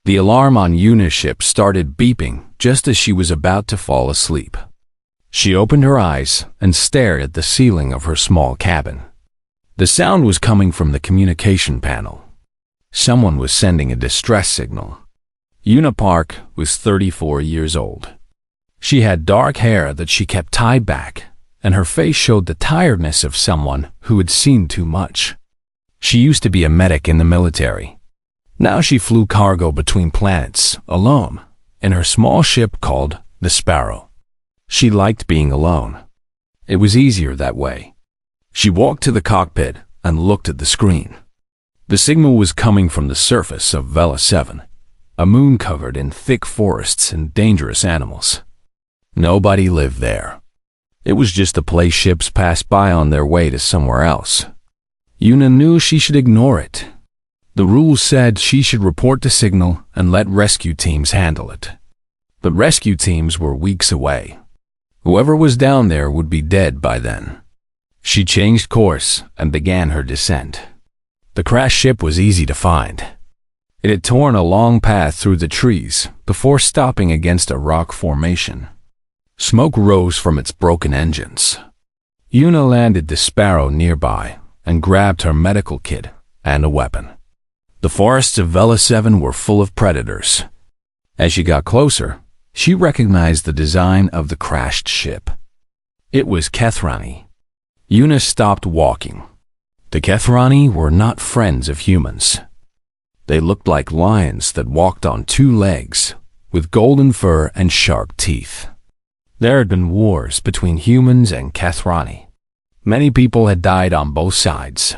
The alarm on Yuna's ship started beeping just as she was about to fall asleep. She opened her eyes and stared at the ceiling of her small cabin. The sound was coming from the communication panel. Someone was sending a distress signal. Yuna Park was 34 years old. She had dark hair that she kept tied back, and her face showed the tiredness of someone who had seen too much. She used to be a medic in the military. Now she flew cargo between planets, alone, in her small ship called the Sparrow. She liked being alone. It was easier that way. She walked to the cockpit and looked at the screen. The signal was coming from the surface of Vela 7, a moon covered in thick forests and dangerous animals. Nobody lived there. It was just a place ships passed by on their way to somewhere else. Yuna knew she should ignore it. The rules said she should report the signal and let rescue teams handle it. But rescue teams were weeks away. Whoever was down there would be dead by then. She changed course and began her descent. The crashed ship was easy to find. It had torn a long path through the trees before stopping against a rock formation. Smoke rose from its broken engines. Yuna landed the Sparrow nearby and grabbed her medical kit and a weapon. The forests of Vela 7 were full of predators. As she got closer, she recognized the design of the crashed ship. It was Kethrani. Yuna stopped walking. The Kethrani were not friends of humans. They looked like lions that walked on two legs, with golden fur and sharp teeth. There had been wars between humans and Kethrani. Many people had died on both sides.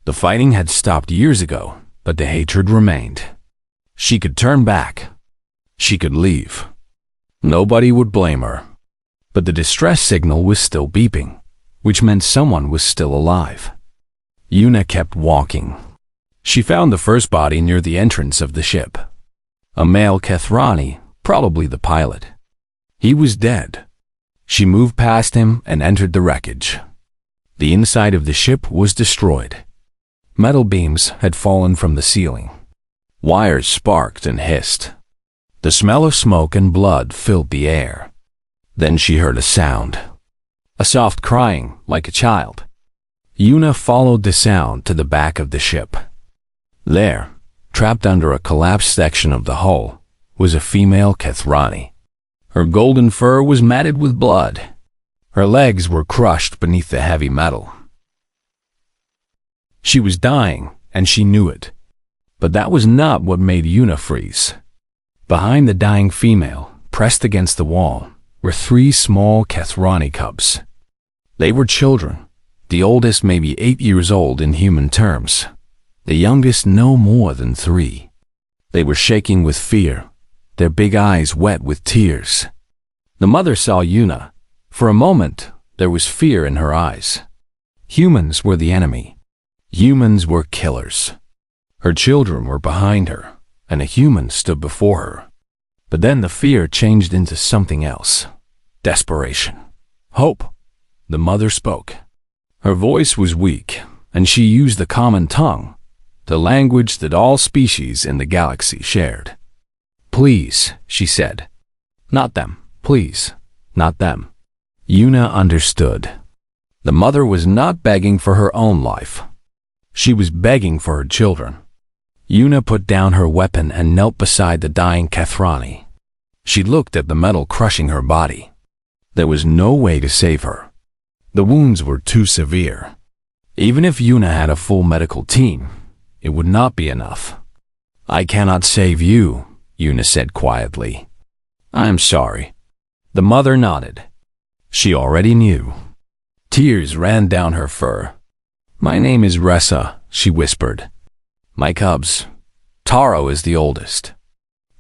The fighting had stopped years ago, but the hatred remained. She could turn back. She could leave. Nobody would blame her. But the distress signal was still beeping, which meant someone was still alive. Yuna kept walking. She found the first body near the entrance of the ship. A male Kethrani, probably the pilot. He was dead. She moved past him and entered the wreckage. The inside of the ship was destroyed. Metal beams had fallen from the ceiling. Wires sparked and hissed. The smell of smoke and blood filled the air. Then she heard a sound. A soft crying, like a child. Yuna followed the sound to the back of the ship. There, trapped under a collapsed section of the hull, was a female Kethrani. Her golden fur was matted with blood. Her legs were crushed beneath the heavy metal. She was dying, and she knew it. But that was not what made Yuna freeze. Behind the dying female, pressed against the wall, were 3 small Kethrani cubs. They were children, the oldest maybe 8 years old in human terms, the youngest no more than 3. They were shaking with fear, their big eyes wet with tears. The mother saw Yuna. For a moment, there was fear in her eyes. Humans were the enemy. Humans were killers. Her children were behind her, and a human stood before her. But then the fear changed into something else. Desperation. Hope. The mother spoke. Her voice was weak, and she used the common tongue, the language that all species in the galaxy shared. "Please," she said. "Not them. Please. Not them." Yuna understood. The mother was not begging for her own life. She was begging for her children. Yuna put down her weapon and knelt beside the dying Kethrani. She looked at the metal crushing her body. There was no way to save her. The wounds were too severe. Even if Yuna had a full medical team, it would not be enough. "I cannot save you," Yuna said quietly. "I am sorry." The mother nodded. She already knew. Tears ran down her fur. "My name is Ressa," she whispered. "My cubs. Taro is the oldest.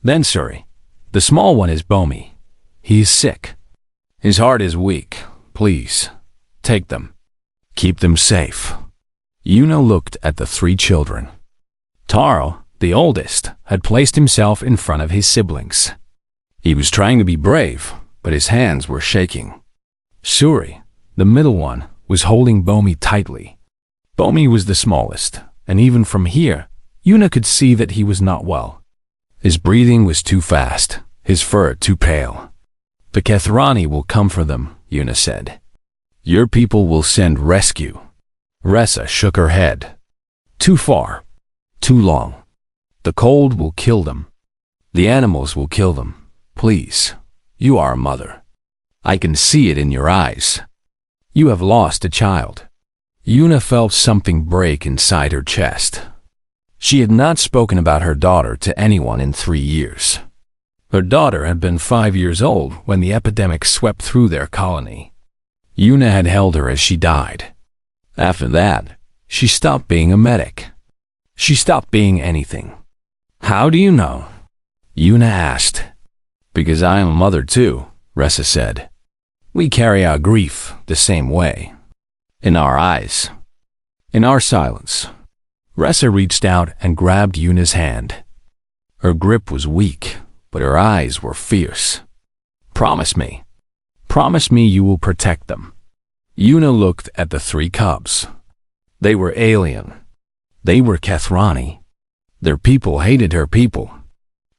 Then Suri. The small one is Bomi. He is sick. His heart is weak. Please, take them. Keep them safe." Yuna looked at the 3 children. Taro, the oldest, had placed himself in front of his siblings. He was trying to be brave, but his hands were shaking. Suri, the middle one, was holding Bomi tightly. Bomi was the smallest, and even from here, Yuna could see that he was not well. His breathing was too fast, his fur too pale. The Kethrani will come for them, Yuna said. Your people will send rescue. Ressa shook her head. Too far. Too long. The cold will kill them. The animals will kill them. Please. You are a mother. I can see it in your eyes. You have lost a child. Yuna felt something break inside her chest. She had not spoken about her daughter to anyone in 3 years. Her daughter had been 5 years old when the epidemic swept through their colony. Yuna had held her as she died. After that, she stopped being a medic. She stopped being anything. How do you know? Yuna asked. Because I am a mother too, Ressa said. We carry our grief the same way. In our eyes. In our silence. Ressa reached out and grabbed Yuna's hand. Her grip was weak, but her eyes were fierce. Promise me. Promise me you will protect them. Yuna looked at the 3 cubs. They were alien. They were Kethrani. Their people hated her people.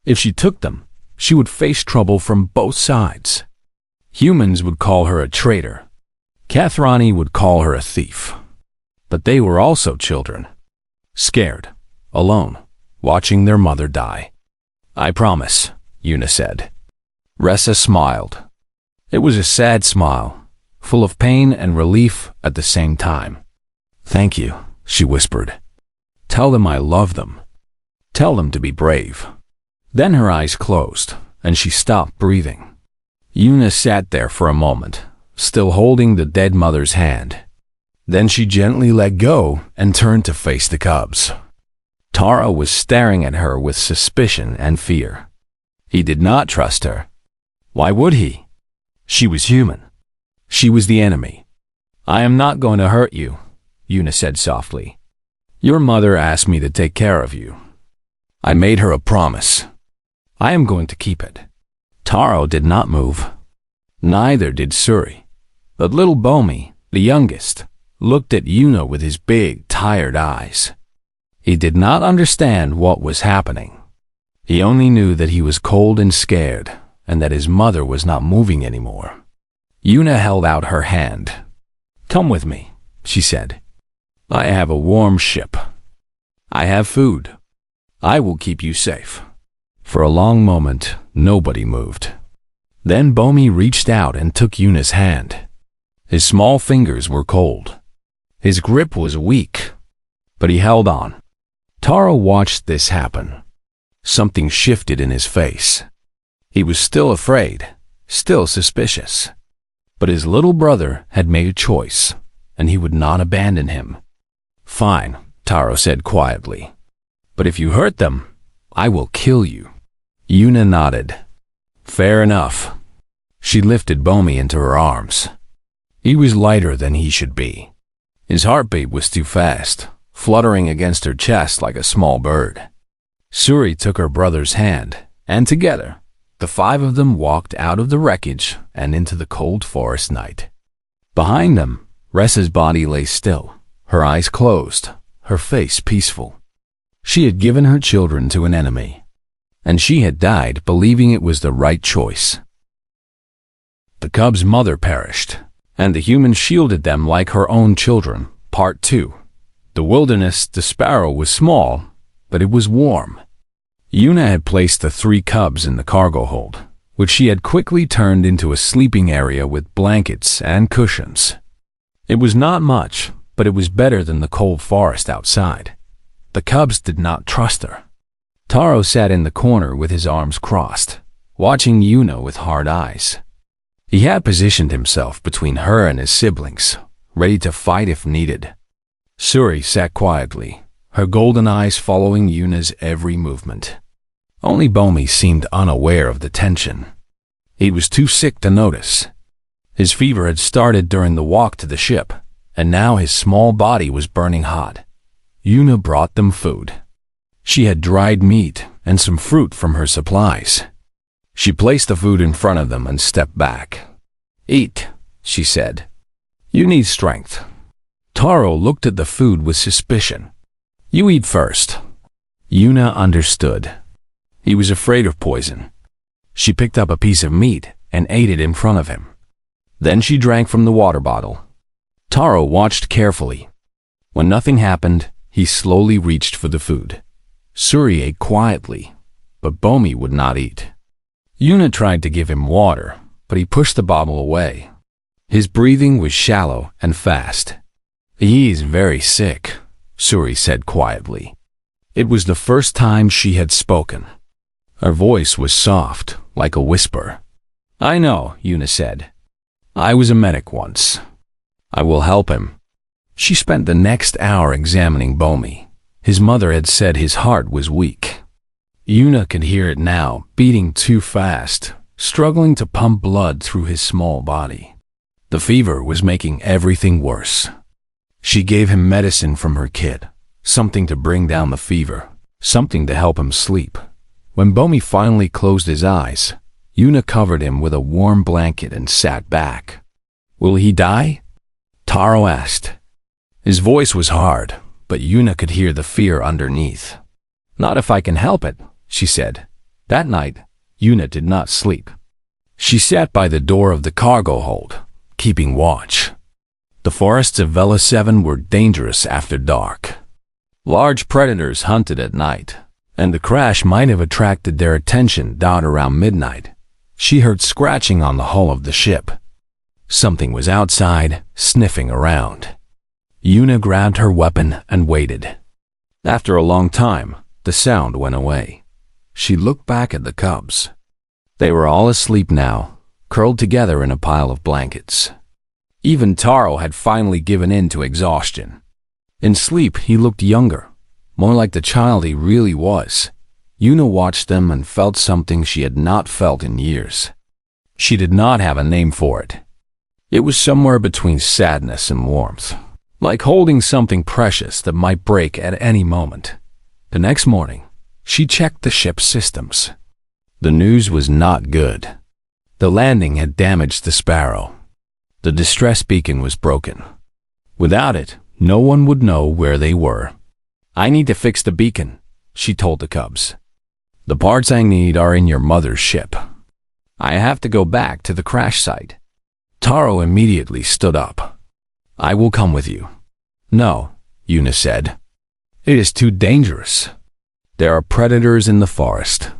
If she took them, she would face trouble from both sides. Humans would call her a traitor. Kethrani would call her a thief. But they were also children. Scared, alone, watching their mother die. I promise, Yuna said. Ressa smiled. It was a sad smile, full of pain and relief at the same time. Thank you, she whispered. Tell them I love them. Tell them to be brave. Then her eyes closed, and she stopped breathing. Yuna sat there for a moment, still holding the dead mother's hand. Then she gently let go and turned to face the cubs. Taro was staring at her with suspicion and fear. He did not trust her. Why would he? She was human. She was the enemy. I am not going to hurt you, Yuna said softly. Your mother asked me to take care of you. I made her a promise. I am going to keep it. Taro did not move. Neither did Suri. But little Bomi, the youngest, looked at Yuna with his big, tired eyes. He did not understand what was happening. He only knew that he was cold and scared, and that his mother was not moving anymore. Yuna held out her hand. Come with me, she said. I have a warm ship. I have food. I will keep you safe. For a long moment, nobody moved. Then Bomi reached out and took Yuna's hand. His small fingers were cold. His grip was weak, but he held on. Taro watched this happen. Something shifted in his face. He was still afraid, still suspicious. But his little brother had made a choice, and he would not abandon him. Fine, Taro said quietly. But if you hurt them, I will kill you. Yuna nodded. Fair enough. She lifted Bomi into her arms. He was lighter than he should be. His heartbeat was too fast, fluttering against her chest like a small bird. Suri took her brother's hand, and together, the 5 of them walked out of the wreckage and into the cold forest night. Behind them, Ressa's body lay still, her eyes closed, her face peaceful. She had given her children to an enemy, and she had died believing it was the right choice. The cub's mother perished, and the humans shielded them like her own children. Part 2. The wilderness, the sparrow was small, but it was warm. Yuna had placed the 3 cubs in the cargo hold, which she had quickly turned into a sleeping area with blankets and cushions. It was not much, but it was better than the cold forest outside. The cubs did not trust her. Taro sat in the corner with his arms crossed, watching Yuna with hard eyes. He had positioned himself between her and his siblings, ready to fight if needed. Suri sat quietly, her golden eyes following Yuna's every movement. Only Bomi seemed unaware of the tension. He was too sick to notice. His fever had started during the walk to the ship, and now his small body was burning hot. Yuna brought them food. She had dried meat and some fruit from her supplies. She placed the food in front of them and stepped back. Eat, she said. You need strength. Taro looked at the food with suspicion. You eat first. Yuna understood. He was afraid of poison. She picked up a piece of meat and ate it in front of him. Then she drank from the water bottle. Taro watched carefully. When nothing happened, he slowly reached for the food. Suri ate quietly, but Bomi would not eat. Yuna tried to give him water, but he pushed the bottle away. His breathing was shallow and fast. "He is very sick," Suri said quietly. It was the first time she had spoken. Her voice was soft, like a whisper. "I know," Yuna said. "I was a medic once. I will help him." She spent the next hour examining Bomi. His mother had said his heart was weak. Yuna could hear it now, beating too fast, struggling to pump blood through his small body. The fever was making everything worse. She gave him medicine from her kit, something to bring down the fever, something to help him sleep. When Bomi finally closed his eyes, Yuna covered him with a warm blanket and sat back. "Will he die?" Taro asked. His voice was hard, but Yuna could hear the fear underneath. "Not if I can help it," she said. That night, Yuna did not sleep. She sat by the door of the cargo hold, keeping watch. The forests of Vela 7 were dangerous after dark. Large predators hunted at night, and the crash might have attracted their attention around midnight. She heard scratching on the hull of the ship. Something was outside, sniffing around. Yuna grabbed her weapon and waited. After a long time, the sound went away. She looked back at the cubs. They were all asleep now, curled together in a pile of blankets. Even Taro had finally given in to exhaustion. In sleep, he looked younger, more like the child he really was. Yuna watched them and felt something she had not felt in years. She did not have a name for it. It was somewhere between sadness and warmth, like holding something precious that might break at any moment. The next morning, she checked the ship's systems. The news was not good. The landing had damaged the Sparrow. The distress beacon was broken. Without it, no one would know where they were. "I need to fix the beacon," she told the cubs. "The parts I need are in your mother's ship. I have to go back to the crash site." Taro immediately stood up. "I will come with you." "No," Yuna said. "It is too dangerous. There are predators in the forest.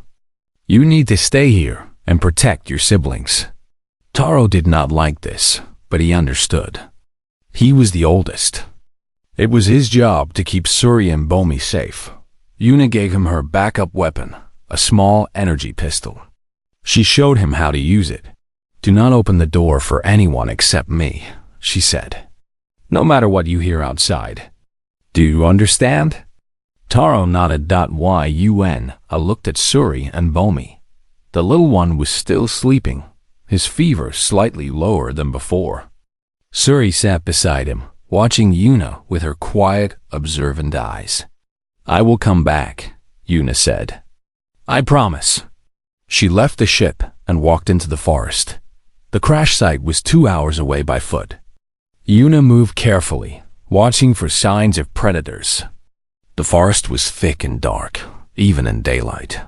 You need to stay here and protect your siblings." Taro did not like this, but he understood. He was the oldest. It was his job to keep Suri and Bomi safe. Yuna gave him her backup weapon, a small energy pistol. She showed him how to use it. "Do not open the door for anyone except me," she said. "No matter what you hear outside. Do you understand?" Taro nodded. I looked at Suri and Bomi. The little one was still sleeping, his fever slightly lower than before. Suri sat beside him, watching Yuna with her quiet, observant eyes. "I will come back," Yuna said. "I promise." She left the ship and walked into the forest. The crash site was 2 hours away by foot. Yuna moved carefully, watching for signs of predators. The forest was thick and dark, even in daylight.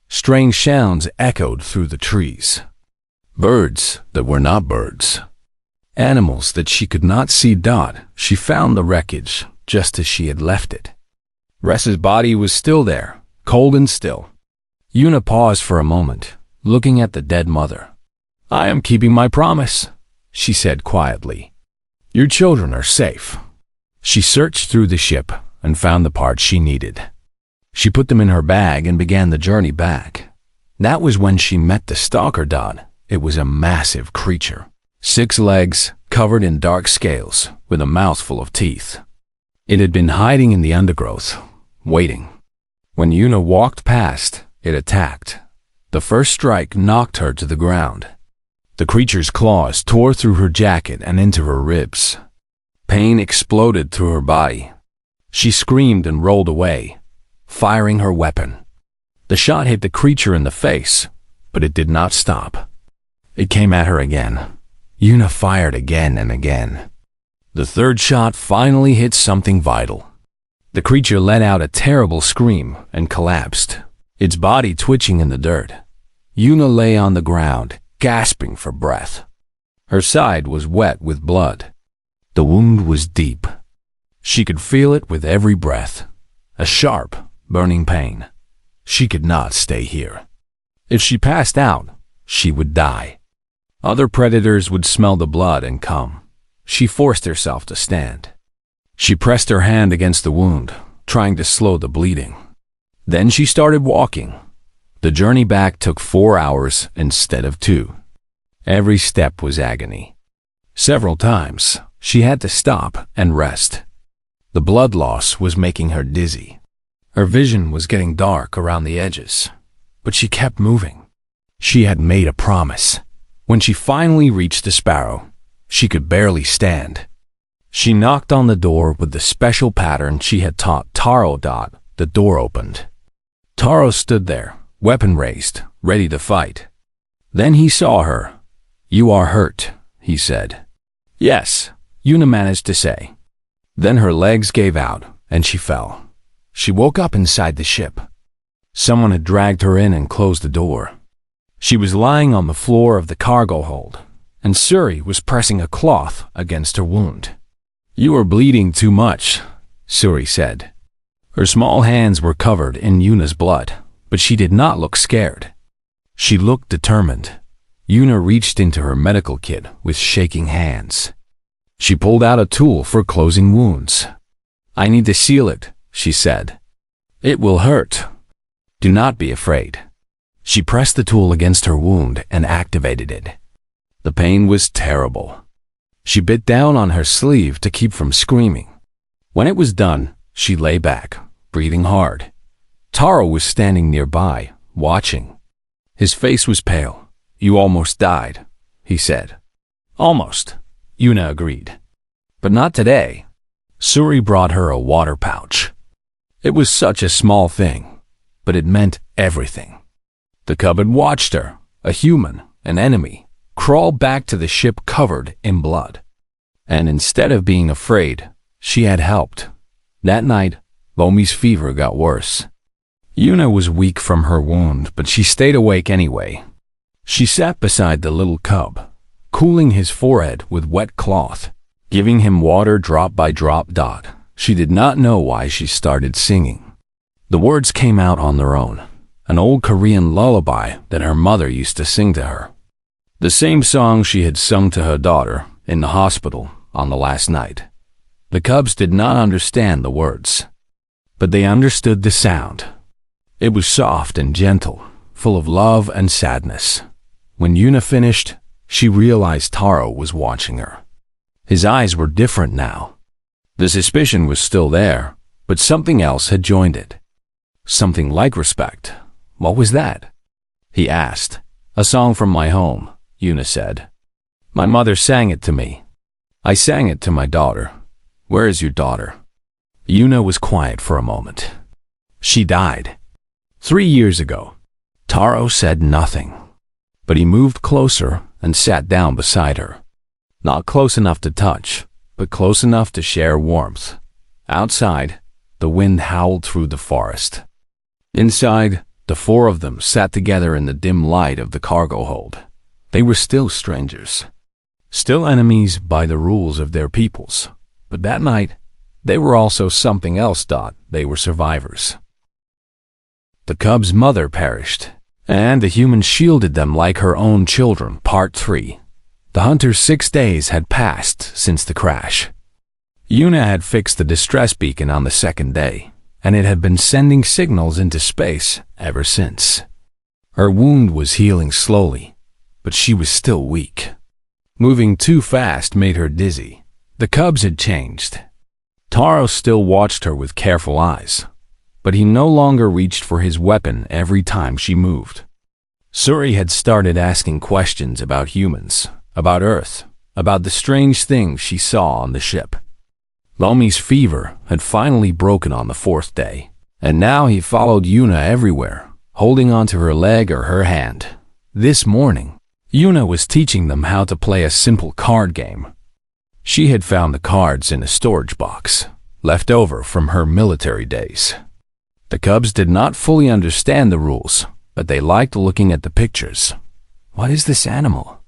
Strange sounds echoed through the trees. Birds that were not birds. Animals that she could not see. She found the wreckage just as she had left it. Ressa's body was still there, cold and still. Yuna paused for a moment, looking at the dead mother. "I am keeping my promise," she said quietly. "Your children are safe." She searched through the ship and found the parts she needed. She put them in her bag and began the journey back. That was when she met the stalker. It was a massive creature. 6 legs, covered in dark scales, with a mouth full of teeth. It had been hiding in the undergrowth, waiting. When Yuna walked past, it attacked. The first strike knocked her to the ground. The creature's claws tore through her jacket and into her ribs. Pain exploded through her body. She screamed and rolled away, firing her weapon. The shot hit the creature in the face, but it did not stop. It came at her again. Yuna fired again and again. The third shot finally hit something vital. The creature let out a terrible scream and collapsed. its body twitching in the dirt. Yuna lay on the ground, gasping for breath. Her side was wet with blood. The wound was deep. She could feel it with every breath. A sharp, burning pain. She could not stay here. If she passed out, she would die. Other predators would smell the blood and come. She forced herself to stand. She pressed her hand against the wound, trying to slow the bleeding. Then she started walking. The journey back took 4 hours instead of 2. Every step was agony. Several times, she had to stop and rest. The blood loss was making her dizzy. Her vision was getting dark around the edges, but she kept moving. She had made a promise. When she finally reached the sparrow, she could barely stand. She knocked on the door with the special pattern she had taught Taro. The door opened. Taro stood there, weapon raised, ready to fight. Then he saw her. "You are hurt," he said. "Yes," Yuna managed to say. Then her legs gave out, and she fell. She woke up inside the ship. Someone had dragged her in and closed the door. She was lying on the floor of the cargo hold, and Suri was pressing a cloth against her wound. "You are bleeding too much," Suri said. Her small hands were covered in Yuna's blood, but she did not look scared. She looked determined. Yuna reached into her medical kit with shaking hands. She pulled out a tool for closing wounds. "I need to seal it," she said. "It will hurt. Do not be afraid." She pressed the tool against her wound and activated it. The pain was terrible. She bit down on her sleeve to keep from screaming. When it was done, she lay back, breathing hard. Taro was standing nearby, watching. His face was pale. "You almost died," he said. "Almost," Yuna agreed. "But not today." Suri brought her a water pouch. It was such a small thing, but it meant everything. The cub had watched her, a human, an enemy, crawl back to the ship covered in blood. And instead of being afraid, she had helped. That night, Lomi's fever got worse. Yuna was weak from her wound, but she stayed awake anyway. She sat beside the little cub, cooling his forehead with wet cloth, giving him water drop by drop. She did not know why she started singing. The words came out on their own, an old Korean lullaby that her mother used to sing to her. The same song she had sung to her daughter in the hospital on the last night. The cubs did not understand the words, but they understood the sound. It was soft and gentle, full of love and sadness. When Yuna finished, she realized Taro was watching her. His eyes were different now. The suspicion was still there, but something else had joined it. Something like respect. What was that? He asked. "A song from my home," Yuna said. "My mother sang it to me. I sang it to my daughter." "Where is your daughter?" Yuna was quiet for a moment. "She died 3 years ago." Taro said nothing, but he moved closer and sat down beside her. Not close enough to touch, but close enough to share warmth. Outside, the wind howled through the forest. Inside, the 4 of them sat together in the dim light of the cargo hold. They were still strangers, still enemies by the rules of their peoples. But that night, they were also something else. They were survivors. The cub's mother perished, and the humans shielded them like her own children. Part 3. The hunter's 6 days had passed since the crash. Yuna had fixed the distress beacon on the 2nd day, and it had been sending signals into space ever since. Her wound was healing slowly, but she was still weak. Moving too fast made her dizzy. The cubs had changed. Taro still watched her with careful eyes, but he no longer reached for his weapon every time she moved. Suri had started asking questions about humans, about Earth, about the strange things she saw on the ship. Lomi's fever had finally broken on the 4th day, and now he followed Yuna everywhere, holding onto her leg or her hand. This morning, Yuna was teaching them how to play a simple card game. She had found the cards in a storage box, left over from her military days. The cubs did not fully understand the rules, but they liked looking at the pictures. "What is this animal?"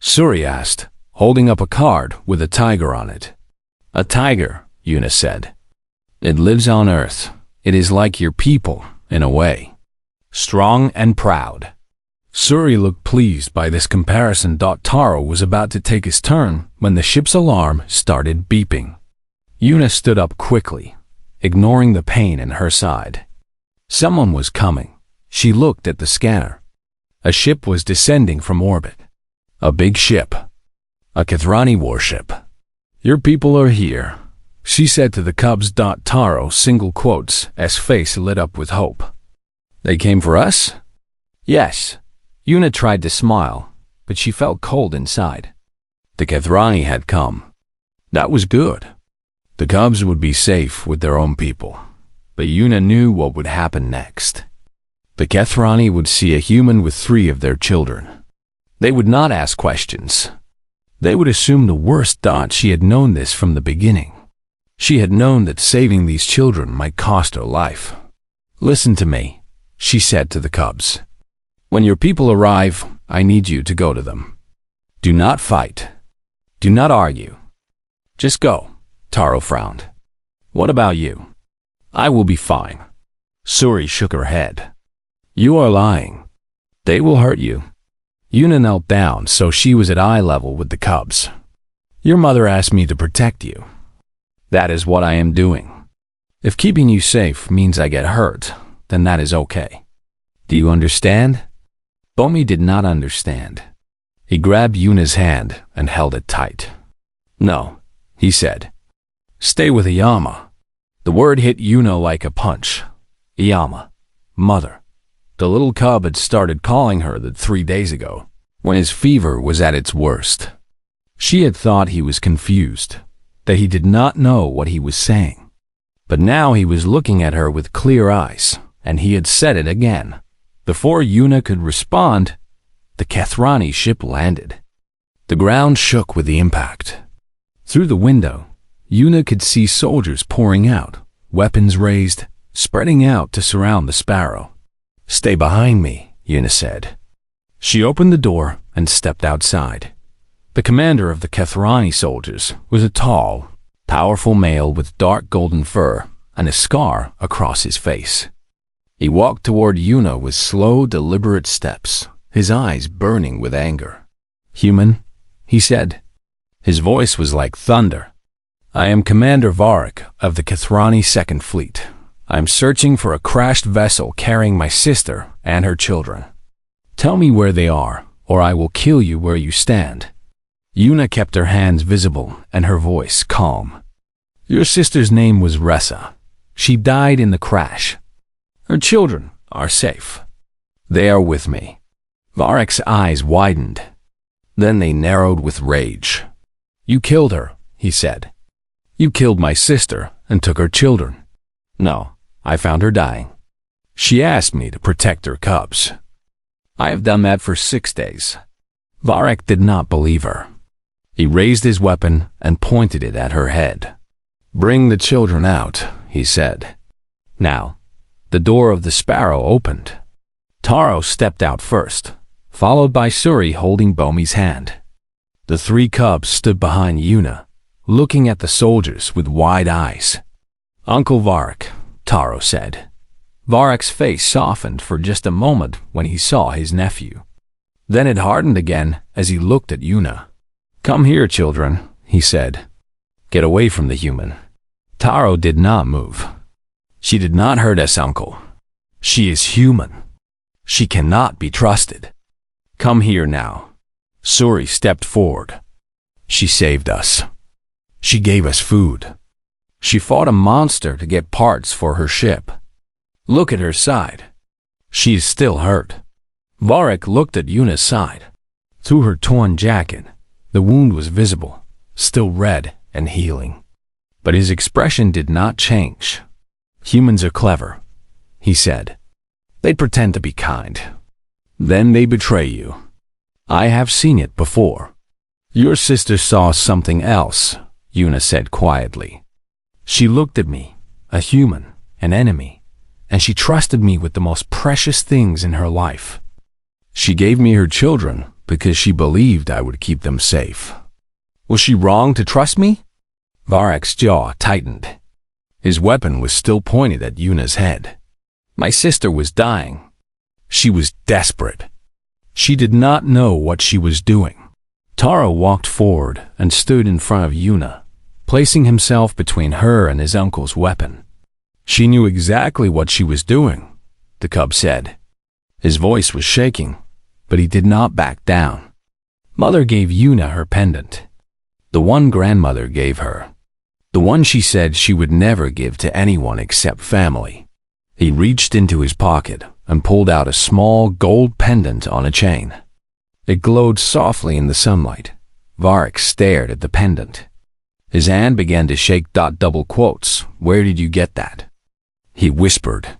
Suri asked, holding up a card with a tiger on it. "A tiger," Yuna said. "It lives on Earth. It is like your people, in a way. Strong and proud." Suri looked pleased by this comparison. Taro was about to take his turn when the ship's alarm started beeping. Yuna stood up quickly, ignoring the pain in her side. Someone was coming. She looked at the scanner. A ship was descending from orbit. A big ship. A Kathrani warship. "Your people are here," she said to the cubs. Taro single quotes as face lit up with hope. "They came for us?" "Yes." Yuna tried to smile, but she felt cold inside. The Kathrani had come. That was good. The cubs would be safe with their own people, but Yuna knew what would happen next. The Kathrani would see a human with 3 of their children. They would not ask questions. They would assume the worst. She had known this from the beginning. She had known that saving these children might cost her life. "Listen to me," she said to the cubs. "When your people arrive, I need you to go to them. Do not fight. Do not argue. Just go." Taro frowned. "What about you?" "I will be fine." Suri shook her head. "You are lying. They will hurt you." Yuna knelt down so she was at eye level with the cubs. "Your mother asked me to protect you. That is what I am doing. If keeping you safe means I get hurt, then that is okay. Do you understand?" Bomi did not understand. He grabbed Yuna's hand and held it tight. "No," he said. "Stay with Iyama." The word hit Yuna like a punch. Iyama. Mother. The little cub had started calling her that 3 days ago, when his fever was at its worst. She had thought he was confused, that he did not know what he was saying. But now he was looking at her with clear eyes, and he had said it again. Before Yuna could respond, the Kathrani ship landed. The ground shook with the impact. Through the window, Yuna could see soldiers pouring out, weapons raised, spreading out to surround the Sparrow. "Stay behind me," Yuna said. She opened the door and stepped outside. The commander of the Kathrani soldiers was a tall, powerful male with dark golden fur and a scar across his face. He walked toward Yuna with slow, deliberate steps, his eyes burning with anger. "Human," he said. His voice was like thunder. "I am Commander Varric of the Kathrani Second Fleet. I am searching for a crashed vessel carrying my sister and her children. Tell me where they are, or I will kill you where you stand." Yuna kept her hands visible and her voice calm. "Your sister's name was Ressa. She died in the crash. Her children are safe. They are with me." Varric's eyes widened. Then they narrowed with rage. "You killed her," he said. "You killed my sister and took her children." "No, I found her dying. She asked me to protect her cubs. I have done that for 6 days." Varric did not believe her. He raised his weapon and pointed it at her head. "Bring the children out," he said. Now, the door of the Sparrow opened. Taro stepped out first, followed by Suri holding Bomi's hand. The 3 cubs stood behind Yuna, looking at the soldiers with wide eyes. "Uncle Varric," Taro said. Varric's face softened for just a moment when he saw his nephew. Then it hardened again as he looked at Yuna. "Come here, children," he said. "Get away from the human." Taro did not move. "She did not hurt us, uncle. She is human. She cannot be trusted. Come here now." Suri stepped forward. "She saved us. She gave us food. She fought a monster to get parts for her ship. Look at her side. She is still hurt." Varric looked at Yuna's side. Through her torn jacket, the wound was visible, still red and healing. But his expression did not change. "Humans are clever," he said. "They pretend to be kind. Then they betray you. I have seen it before." "Your sister saw something else," Yuna said quietly. "She looked at me, a human, an enemy, and she trusted me with the most precious things in her life. She gave me her children because she believed I would keep them safe. Was she wrong to trust me? Varek's jaw tightened. His weapon was still pointed at Yuna's head. My sister was dying. She was desperate. She did not know what she was doing. Taro walked forward and stood in front of Yuna, placing himself between her and his uncle's weapon. She knew exactly what she was doing, the cub said. His voice was shaking, but he did not back down. Mother gave Yuna her pendant, the one grandmother gave her, the one she said she would never give to anyone except family. He reached into his pocket and pulled out a small gold pendant on a chain. It glowed softly in the sunlight. Varek stared at the pendant. His hand began to shake. Double quotes. Where did you get that? He whispered.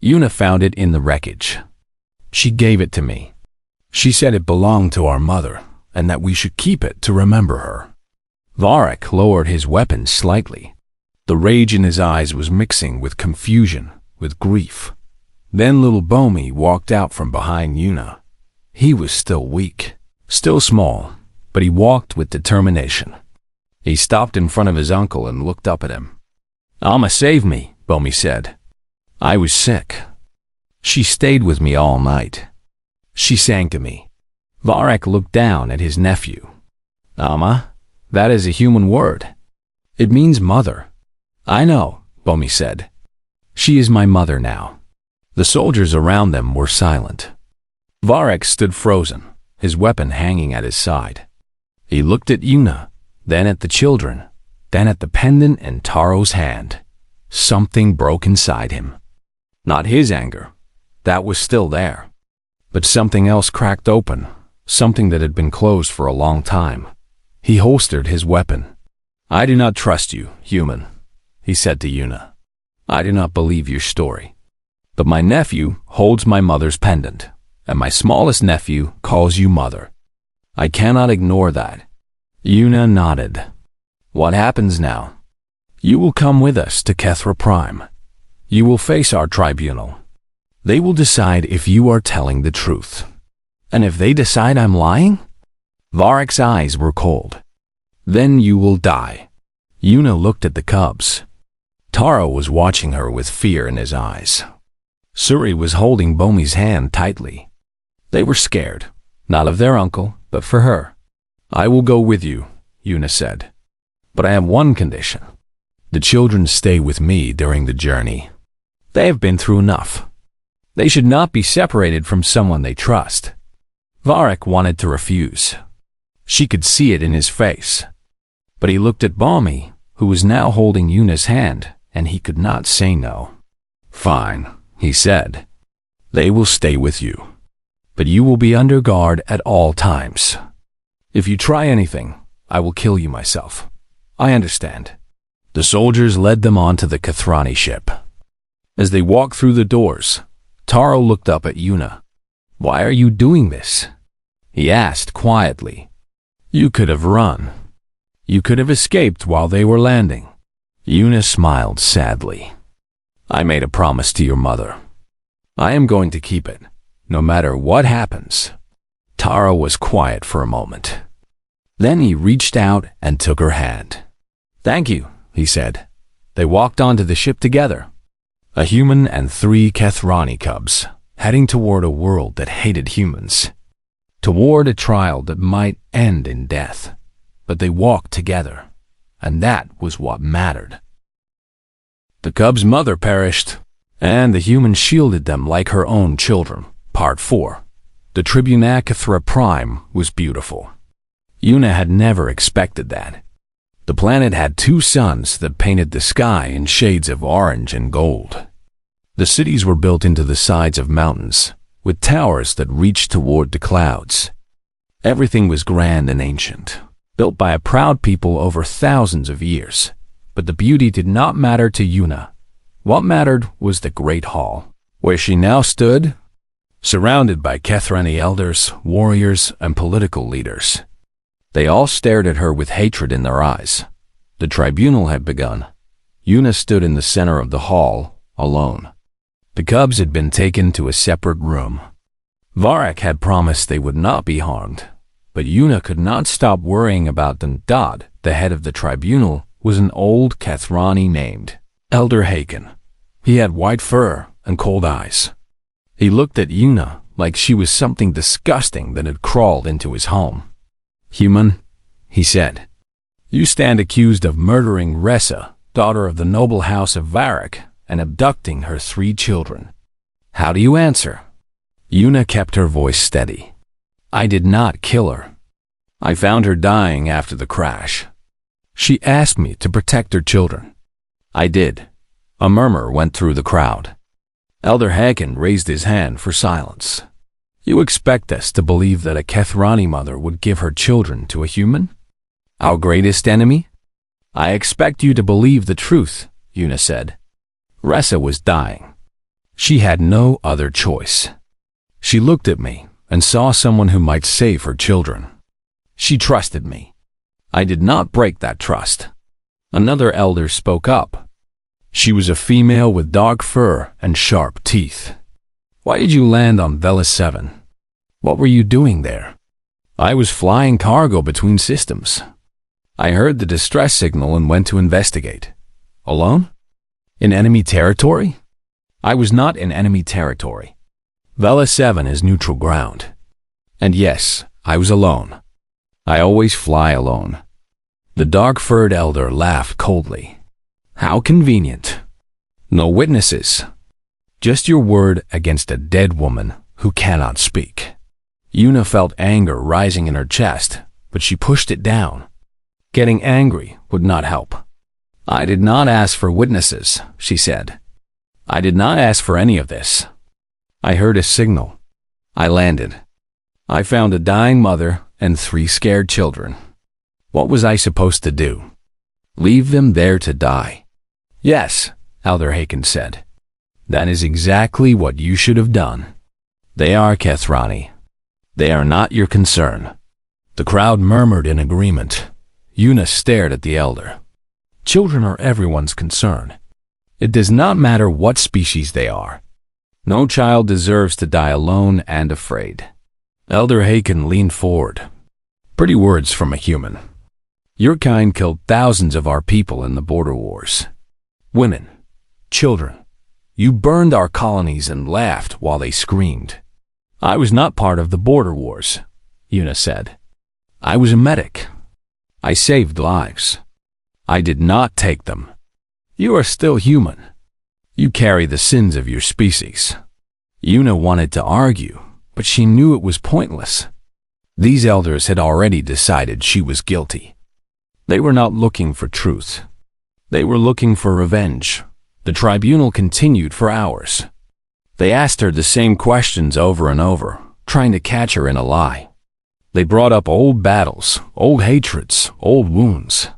Yuna found it in the wreckage. She gave it to me. She said it belonged to our mother and that we should keep it to remember her. Varek lowered his weapon slightly. The rage in his eyes was mixing with confusion, with grief. Then little Bomi walked out from behind Yuna. He was still weak, still small, but he walked with determination. He stopped in front of his uncle and looked up at him. "Amma saved me," Bomi said. "I was sick. She stayed with me all night. She sang to me." Varek looked down at his nephew. "Amma? That is a human word. It means mother." "I know," Bomi said. "She is my mother now." The soldiers around them were silent. Varek stood frozen, his weapon hanging at his side. He looked at Yuna, then at the children, then at the pendant in Taro's hand. Something broke inside him. Not his anger. That was still there. But something else cracked open, something that had been closed for a long time. He holstered his weapon. "I do not trust you, human," he said to Yuna. "I do not believe your story. But my nephew holds my mother's pendant, and my smallest nephew calls you mother. I cannot ignore that." Yuna nodded. "What happens now?" "You will come with us to Kethra Prime. You will face our tribunal. They will decide if you are telling the truth. And if they decide I'm lying?" Varek's eyes were cold. "Then you will die." Yuna looked at the cubs. Taro was watching her with fear in his eyes. Suri was holding Bomi's hand tightly. They were scared, not of their uncle, but for her. "I will go with you," Yuna said. "But I have one condition. The children stay with me during the journey. They have been through enough. They should not be separated from someone they trust." Varek wanted to refuse. She could see it in his face. But he looked at Bomi, who was now holding Yuna's hand, and he could not say no. "Fine," he said. "They will stay with you. But you will be under guard at all times. If you try anything, I will kill you myself. I understand." The soldiers led them onto the Kathrani ship. As they walked through the doors, Taro looked up at Yuna. "Why are you doing this?" he asked quietly. "You could have run. You could have escaped while they were landing." Yuna smiled sadly. "I made a promise to your mother. I am going to keep it, no matter what happens." Taro was quiet for a moment. Then he reached out and took her hand. "Thank you," he said. They walked onto the ship together. A human and 3 Kathrani cubs, heading toward a world that hated humans. Toward a trial that might end in death. But they walked together, and that was what mattered. The cub's mother perished, and the human shielded them like her own children. Part 4. The Tribune at Kethra Prime was beautiful. Yuna had never expected that. The planet had 2 suns that painted the sky in shades of orange and gold. The cities were built into the sides of mountains, with towers that reached toward the clouds. Everything was grand and ancient, built by a proud people over thousands of years. But the beauty did not matter to Yuna. What mattered was the Great Hall, where she now stood, surrounded by Kethrani elders, warriors, and political leaders. They all stared at her with hatred in their eyes. The tribunal had begun. Yuna stood in the center of the hall, alone. The cubs had been taken to a separate room. Varric had promised they would not be harmed, but Yuna could not stop worrying about them. The head of the tribunal was an old Kethrani named Elder Haken. He had white fur and cold eyes. He looked at Yuna like she was something disgusting that had crawled into his home. "Human," he said, "you stand accused of murdering Ressa, daughter of the noble house of Varric, and abducting her 3 children. How do you answer?" Yuna kept her voice steady. "I did not kill her. I found her dying after the crash. She asked me to protect her children. I did." A murmur went through the crowd. Elder Haken raised his hand for silence. "You expect us to believe that a Kethrani mother would give her children to a human? Our greatest enemy? I expect you to believe the truth," Yuna said. "Ressa was dying. She had no other choice. She looked at me and saw someone who might save her children. She trusted me. I did not break that trust." Another elder spoke up. "She was a female with dark fur and sharp teeth. Why did you land on Velis 7? What were you doing there?" "I was flying cargo between systems. I heard the distress signal and went to investigate." "Alone? In enemy territory?" "I was not in enemy territory. Velis 7 is neutral ground. And yes, I was alone. I always fly alone." The dark-furred elder laughed coldly. "How convenient. No witnesses. Just your word against a dead woman who cannot speak." Yuna felt anger rising in her chest, but she pushed it down. Getting angry would not help. "I did not ask for witnesses," she said. "I did not ask for any of this. I heard a signal. I landed. I found a dying mother and 3 scared children. What was I supposed to do? Leave them there to die?" "Yes," Elder Haken said. "That is exactly what you should have done. They are Kethrani. They are not your concern." The crowd murmured in agreement. Yuna stared at the elder. "Children are everyone's concern. It does not matter what species they are. No child deserves to die alone and afraid." Elder Haken leaned forward. "Pretty words from a human. Your kind killed thousands of our people in the border wars. Women, children. You burned our colonies and laughed while they screamed." "I was not part of the border wars," Yuna said. "I was a medic. I saved lives. I did not take them. You are still human. You carry the sins of your species." Yuna wanted to argue, but she knew it was pointless. These elders had already decided she was guilty. They were not looking for truth. They were looking for revenge. The tribunal continued for hours. They asked her the same questions over and over, trying to catch her in a lie. They brought up old battles, old hatreds, old wounds.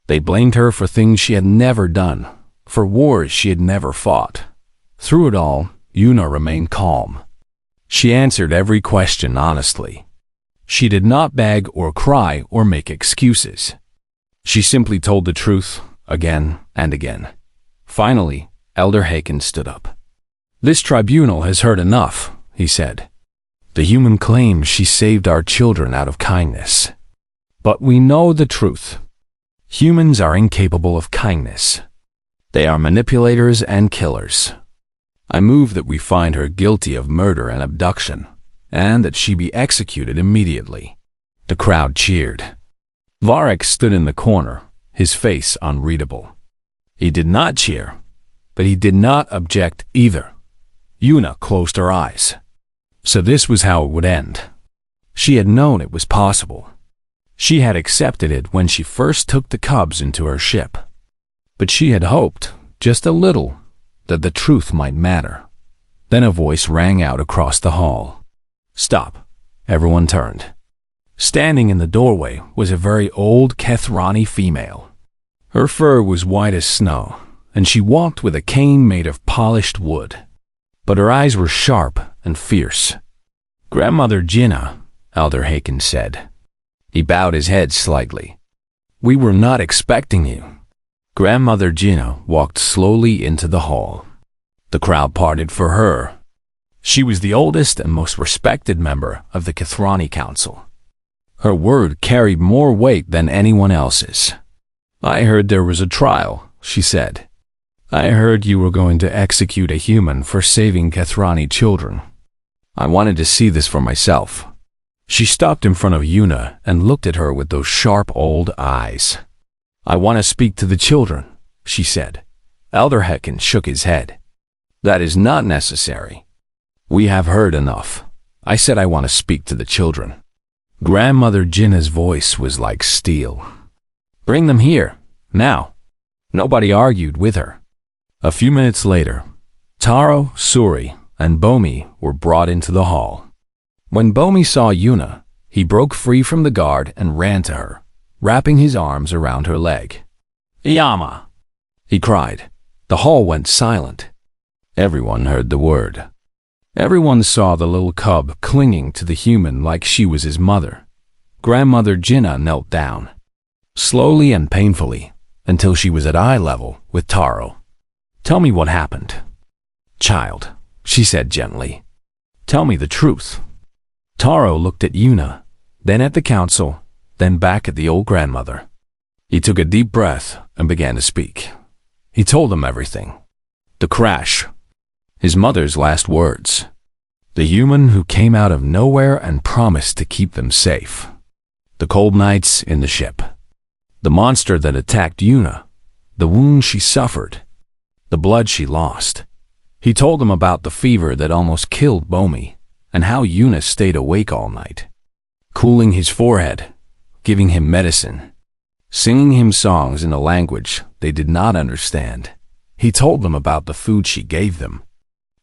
They blamed her for things she had never done, for wars she had never fought. Through it all, Yuna remained calm. She answered every question honestly. She did not beg or cry or make excuses. She simply told the truth again and again. Finally, Elder Haken stood up. "This tribunal has heard enough," he said. "The human claims she saved our children out of kindness. But we know the truth. Humans are incapable of kindness. They are manipulators and killers. I move that we find her guilty of murder and abduction, and that she be executed immediately." The crowd cheered. Varric stood in the corner, his face unreadable. He did not cheer, but he did not object either. Yuna closed her eyes. So this was how it would end. She had known it was possible. She had accepted it when she first took the cubs into her ship. But she had hoped, just a little, that the truth might matter. Then a voice rang out across the hall. "Stop." Everyone turned. Standing in the doorway was a very old Kethrani female. Her fur was white as snow, and she walked with a cane made of polished wood. But her eyes were sharp and fierce. "Grandmother Jinna," Elder Haken said. He bowed his head slightly. "We were not expecting you." Grandmother Jinna walked slowly into the hall. The crowd parted for her. She was the oldest and most respected member of the Kathrani Council. Her word carried more weight than anyone else's. "I heard there was a trial," she said. "I heard you were going to execute a human for saving Kathrani children. I wanted to see this for myself." She stopped in front of Yuna and looked at her with those sharp old eyes. "I want to speak to the children," she said. Elder Hecken shook his head. "That is not necessary. We have heard enough. I said I want to speak to the children." Grandmother Jinna's voice was like steel. "Bring them here, now." Nobody argued with her. A few minutes later, Taro, Suri, and Bomi were brought into the hall. When Bomi saw Yuna, he broke free from the guard and ran to her, wrapping his arms around her leg. "Yama!" he cried. The hall went silent. Everyone heard the word. Everyone saw the little cub clinging to the human like she was his mother. Grandmother Jinna knelt down, slowly and painfully, until she was at eye level with Taro. "Tell me what happened." "Child," she said gently, "tell me the truth." Taro looked at Yuna, then at the council, then back at the old grandmother. He took a deep breath and began to speak. He told them everything. The crash, his mother's last words, the human who came out of nowhere and promised to keep them safe, the cold nights in the ship, the monster that attacked Yuna, the wound she suffered, the blood she lost. He told them about the fever that almost killed Bomi, and how Yuna stayed awake all night, cooling his forehead, giving him medicine, singing him songs in a language they did not understand. He told them about the food she gave them,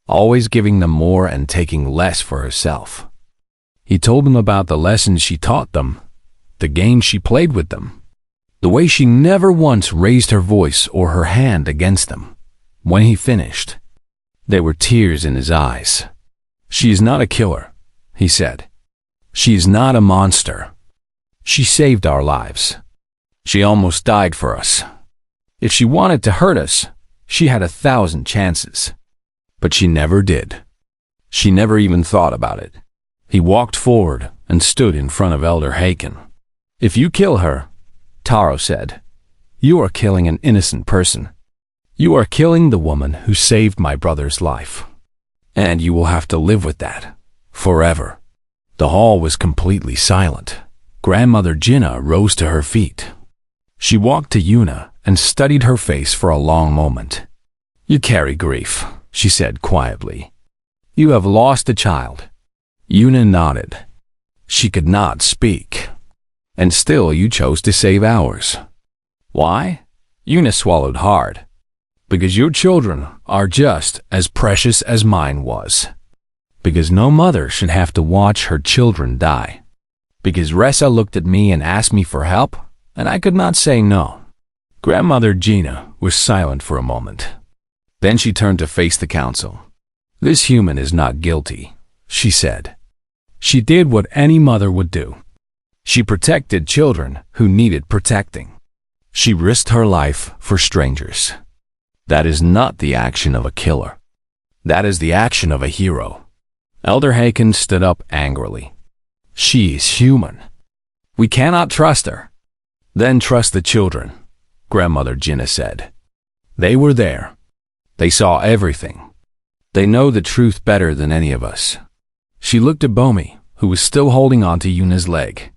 always giving them more and taking less for herself. He told them about the lessons she taught them, the games she played with them, the way she never once raised her voice or her hand against them. When he finished, there were tears in his eyes. "She is not a killer," he said. "She is not a monster. She saved our lives. She almost died for us. If she wanted to hurt us, she had 1,000 chances. But she never did. She never even thought about it." He walked forward and stood in front of Elder Haken. "If you kill her," Taro said, "you are killing an innocent person. You are killing the woman who saved my brother's life. And you will have to live with that, forever." The hall was completely silent. Grandmother Jinna rose to her feet. She walked to Yuna and studied her face for a long moment. "You carry grief," she said quietly. "You have lost a child." Yuna nodded. She could not speak. "And still you chose to save ours." "Why?" Yuna swallowed hard. "Because your children are just as precious as mine was. Because no mother should have to watch her children die. Because Ressa looked at me and asked me for help, and I could not say no." Grandmother Jinna was silent for a moment. Then she turned to face the council. "This human is not guilty," she said. "She did what any mother would do. She protected children who needed protecting. She risked her life for strangers. That is not the action of a killer. That is the action of a hero." Elder Haken stood up angrily. "She is human. We cannot trust her." "Then trust the children," Grandmother Jinna said. "They were there. They saw everything. They know the truth better than any of us." She looked at Bomi, who was still holding on to Yuna's leg.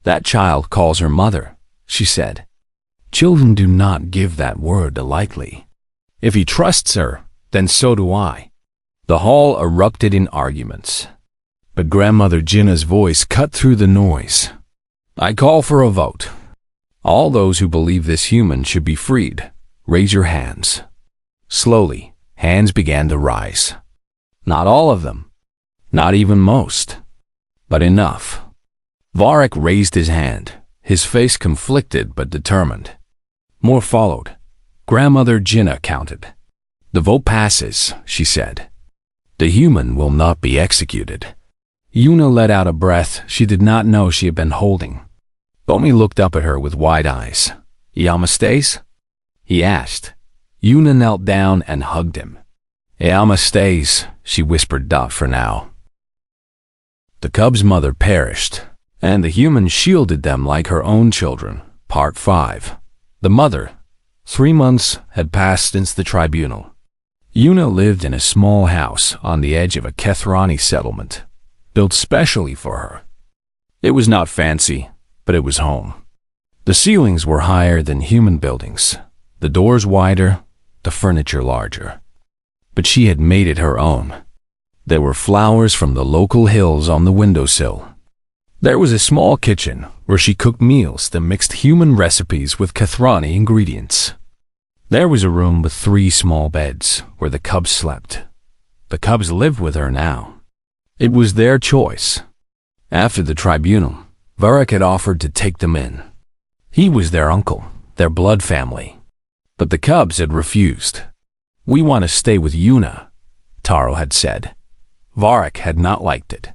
"That child calls her mother," she said. "Children do not give that word lightly. If he trusts her, then so do I." The hall erupted in arguments. But Grandmother Jinna's voice cut through the noise. "I call for a vote. All those who believe this human should be freed, raise your hands." Slowly, hands began to rise. Not all of them, not even most, but enough. Varric raised his hand, his face conflicted but determined. More followed. Grandmother Jinna counted. "The vote passes," she said. "The human will not be executed." Yuna let out a breath she did not know she had been holding. Bomi looked up at her with wide eyes. "Yama stays?" he asked. Yuna knelt down and hugged him. Ayama stays, she whispered. For now. The cub's mother perished, and the humans shielded them like her own children. Part 5. The mother. 3 months had passed since the tribunal. Yuna lived in a small house on the edge of a Kethrani settlement, built specially for her. It was not fancy, but it was home. The ceilings were higher than human buildings, the doors wider, the furniture larger. But she had made it her own. There were flowers from the local hills on the windowsill. There was a small kitchen where she cooked meals that mixed human recipes with Kethrani ingredients. There was a room with 3 small beds where the cubs slept. The cubs lived with her now. It was their choice. After the tribunal, Varric had offered to take them in. He was their uncle, their blood family. But the cubs had refused. "We want to stay with Yuna," Taro had said. Varric had not liked it.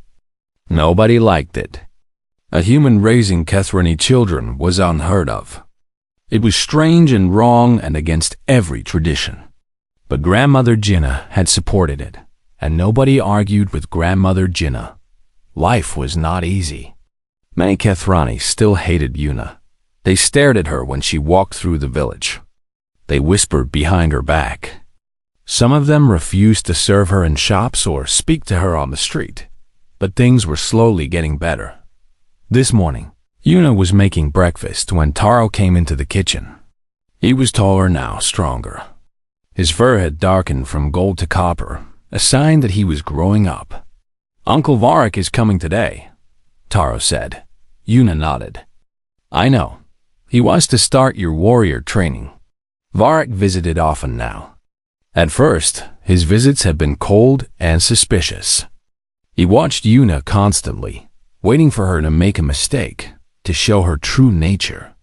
Nobody liked it. A human raising Kethrani children was unheard of. It was strange and wrong and against every tradition. But Grandmother Jinnah had supported it, and nobody argued with Grandmother Jinnah. Life was not easy. Many Kethrani still hated Yuna. They stared at her when she walked through the village. They whispered behind her back. Some of them refused to serve her in shops or speak to her on the street. But things were slowly getting better. This morning, Yuna was making breakfast when Taro came into the kitchen. He was taller now, stronger. His fur had darkened from gold to copper, a sign that he was growing up. "Uncle Varric is coming today," Taro said. Yuna nodded. "I know. He wants to start your warrior training." Varric visited often now. At first, his visits had been cold and suspicious. He watched Yuna constantly, waiting for her to make a mistake, to show her true nature.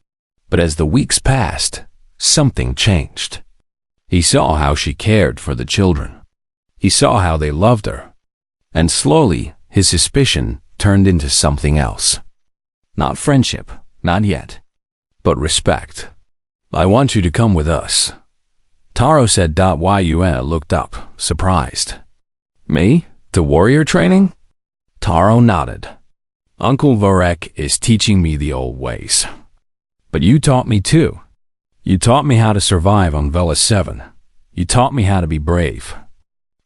But as the weeks passed, something changed. He saw how she cared for the children. He saw how they loved her. And slowly, his suspicion turned into something else. Not friendship, not yet, but respect. "I want you to come with us," Taro said. Yuna looked up, surprised. "Me? To warrior training?" Taro nodded. "Uncle Varric is teaching me the old ways. But you taught me too. You taught me how to survive on Velis 7. You taught me how to be brave.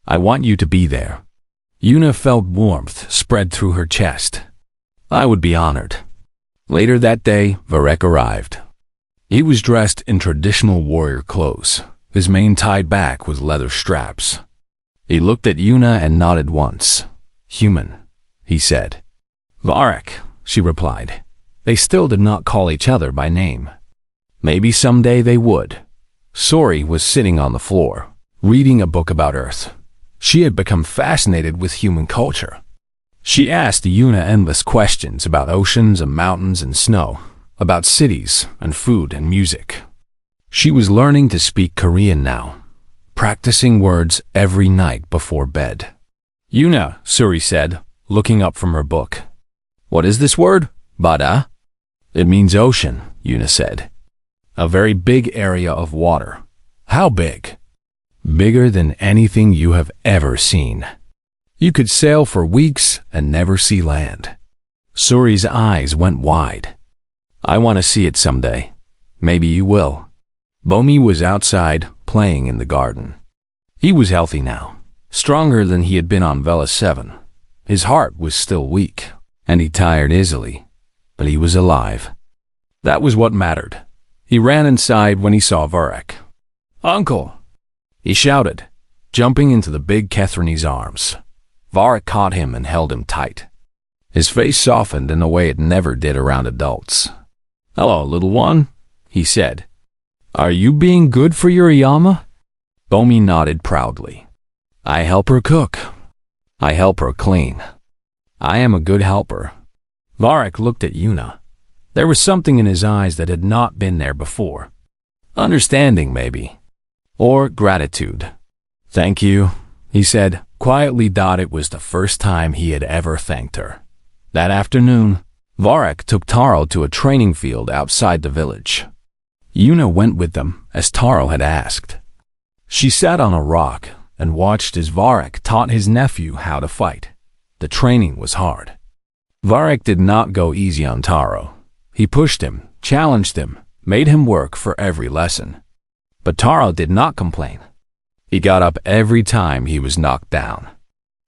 I want you to be there." Yuna felt warmth spread through her chest. "I would be honored." Later that day, Varric arrived. He was dressed in traditional warrior clothes, his mane tied back with leather straps. He looked at Yuna and nodded once. "Human," he said. "Varric," she replied. They still did not call each other by name. Maybe someday they would. Sori was sitting on the floor, reading a book about Earth. She had become fascinated with human culture. She asked Yuna endless questions about oceans and mountains and snow, about cities and food and music. She was learning to speak Korean now, practicing words every night before bed. "Yuna," Suri said, looking up from her book. "What is this word? Bada?" "It means ocean," Yuna said. "A very big area of water." "How big?" "Bigger than anything you have ever seen. You could sail for weeks and never see land." Suri's eyes went wide. "I want to see it someday. Maybe you will." Bomi was outside, playing in the garden. He was healthy now, stronger than he had been on Velis 7. His heart was still weak, and he tired easily, but he was alive. That was what mattered. He ran inside when he saw Varric. "Uncle!" he shouted, jumping into the big Kethrani's arms. Varric caught him and held him tight. His face softened in a way it never did around adults. "Hello, little one," he said. "Are you being good for your Ayama?" Bomi nodded proudly. "I help her cook. I help her clean. I am a good helper." Varric looked at Yuna. There was something in his eyes that had not been there before. Understanding, maybe. Or gratitude. "Thank you," he said, quietly. It was the first time he had ever thanked her. That afternoon, Varric took Taro to a training field outside the village. Yuna went with them, as Taro had asked. She sat on a rock and watched as Varric taught his nephew how to fight. The training was hard. Varric did not go easy on Taro. He pushed him, challenged him, made him work for every lesson. But Taro did not complain. He got up every time he was knocked down.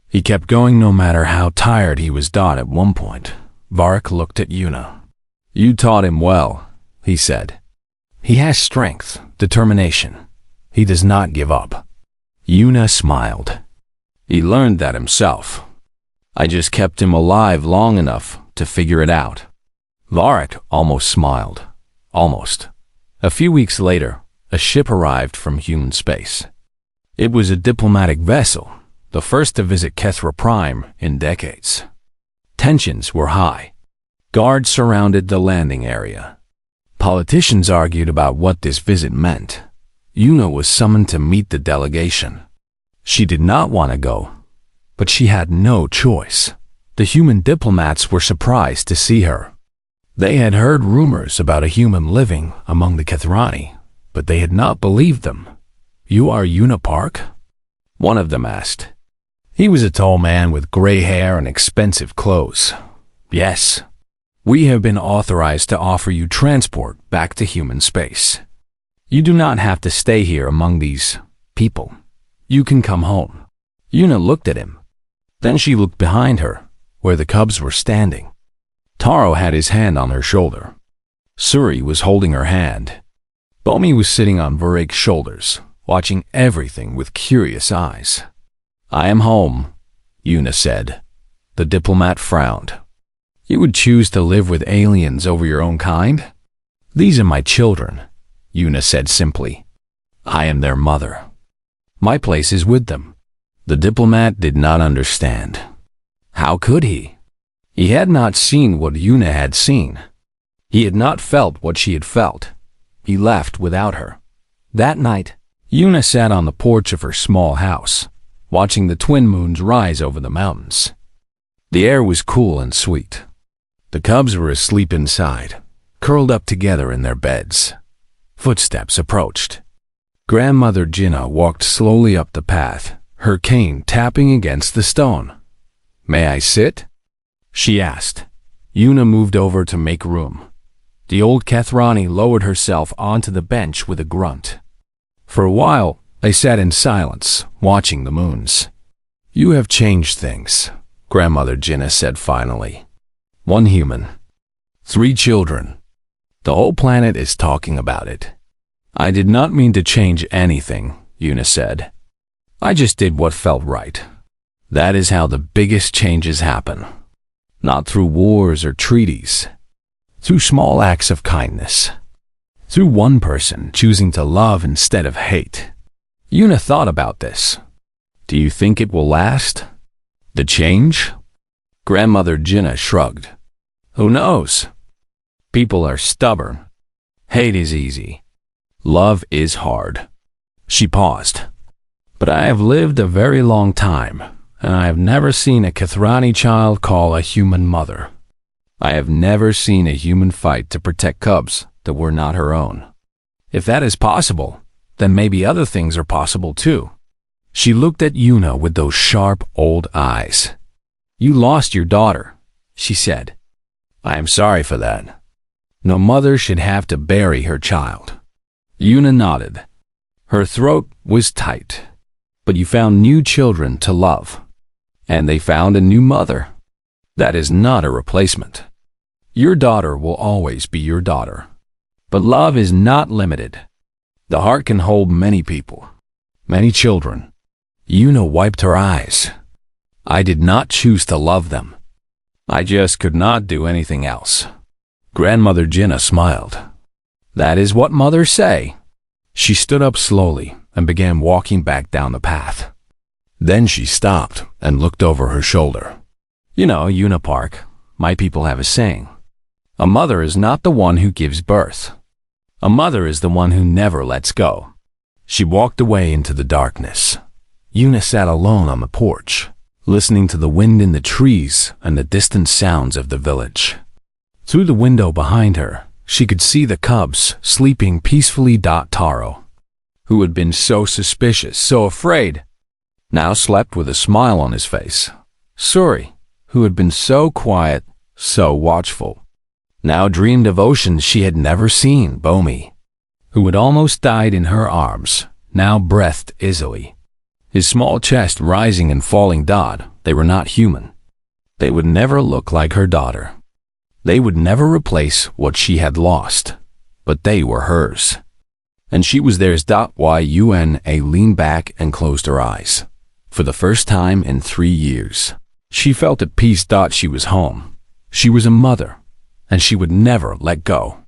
He kept going no matter how tired he was. At one point, Varric looked at Yuna. "You taught him well," he said. "He has strength, determination. He does not give up." Yuna smiled. "He learned that himself. I just kept him alive long enough to figure it out." Varric almost smiled. Almost. A few weeks later, a ship arrived from human space. It was a diplomatic vessel, the first to visit Kethra Prime in decades. Tensions were high. Guards surrounded the landing area. Politicians argued about what this visit meant. Yuna was summoned to meet the delegation. She did not want to go, but she had no choice. The human diplomats were surprised to see her. They had heard rumors about a human living among the Kethrani, but they had not believed them. "You are Yuna Park?" one of them asked. He was a tall man with gray hair and expensive clothes. "Yes. We have been authorized to offer you transport back to human space. You do not have to stay here among these people. You can come home." Yuna looked at him. Then she looked behind her, where the cubs were standing. Taro had his hand on her shoulder. Suri was holding her hand. Bomi was sitting on Varric's shoulders, watching everything with curious eyes. "I am home," Yuna said. The diplomat frowned. "You would choose to live with aliens over your own kind?" "These are my children," Yuna said simply. "I am their mother. My place is with them." The diplomat did not understand. How could he? He had not seen what Yuna had seen. He had not felt what she had felt. He left without her. That night, Yuna sat on the porch of her small house, watching the twin moons rise over the mountains. The air was cool and sweet. The cubs were asleep inside, curled up together in their beds. Footsteps approached. Grandmother Jinna walked slowly up the path, her cane tapping against the stone. "May I sit?" she asked. Yuna moved over to make room. The old Kethrani lowered herself onto the bench with a grunt. For a while, they sat in silence, watching the moons. "You have changed things," Grandmother Jinna said finally. "One human. 3 children. The whole planet is talking about it." "I did not mean to change anything," Yuna said. "I just did what felt right. That is how the biggest changes happen. Not through wars or treaties. Through small acts of kindness. Through one person choosing to love instead of hate." Yuna thought about this. "Do you think it will last? The change?" Grandmother Jinna shrugged. "Who knows? People are stubborn. Hate is easy. Love is hard." She paused. "But I have lived a very long time, and I have never seen a Kethrani child call a human mother. I have never seen a human fight to protect cubs that were not her own. If that is possible, then maybe other things are possible too." She looked at Yuna with those sharp old eyes. "You lost your daughter," she said. "I am sorry for that. No mother should have to bury her child." Yuna nodded. Her throat was tight. "But you found new children to love. And they found a new mother. That is not a replacement. Your daughter will always be your daughter. But love is not limited. The heart can hold many people, many children." Yuna wiped her eyes. "I did not choose to love them. I just could not do anything else." Grandmother Jinna smiled. "That is what mothers say." She stood up slowly and began walking back down the path. Then she stopped and looked over her shoulder. "You know, Yuna Park, my people have a saying. A mother is not the one who gives birth. A mother is the one who never lets go." She walked away into the darkness. Yuna sat alone on the porch, listening to the wind in the trees and the distant sounds of the village. Through the window behind her, she could see the cubs sleeping peacefully. Taro, who had been so suspicious, so afraid, now slept with a smile on his face. Suri, who had been so quiet, so watchful, now dreamed of oceans she had never seen. Bomi, who had almost died in her arms, now breathed easily, his small chest rising and falling. They were not human. They would never look like her daughter. They would never replace what she had lost, but they were hers. And she was theirs. Yuna leaned back and closed her eyes. For the first time in 3 years, she felt at peace. She was home. She was a mother, and she would never let go.